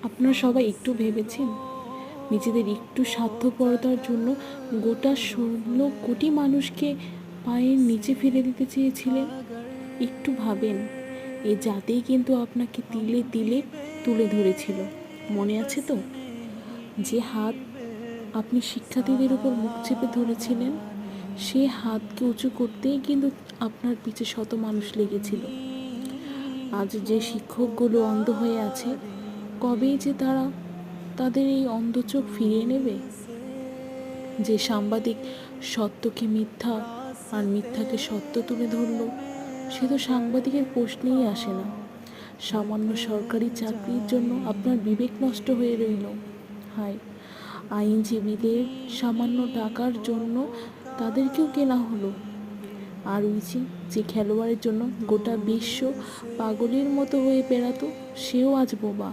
আপনারা সবাই একটু ভেবেছেন নিজেদের একটু স্বার্থপরতার জন্য গোটা 16 কোটি মানুষকে পায়ের নিচে ফেলে দিতে চেয়েছিলেন? একটু ভাবেন, এ জাতেই কিন্তু আপনাকে তিলে তিলে তুলে ধরেছিল। মনে আছে তো? যে হাত আপনি শিক্ষার্থীদের উপর মুখ চেপে ধরেছিলেন, সে হাতকে উঁচু করতেই কিন্তু আপনার পিছে শত মানুষ লেগেছিল। আজ যে শিক্ষকগুলো অন্ধ হয়ে আছে, কবেই যে তারা তাদের এই অন্ধ চোখ ফিরিয়ে নেবে? যে সাংবাদিক সত্যকে মিথ্যা আর মিথ্যাকে সত্য তুলে ধরল, সে তো সাংবাদিকের প্রশ্নেই আসে না। সামান্য সরকারি চাকরির জন্য আপনার বিবেক নষ্ট হয়ে রইল। হায়, আইনজীবীদের সামান্য টাকার জন্য তাদেরকেও কেনা হলো। আর ওই যে খেলোয়াড়ের জন্য গোটা বিশ্ব পাগলের মতো হয়ে বেড়াতো, সেও আজ বোবা।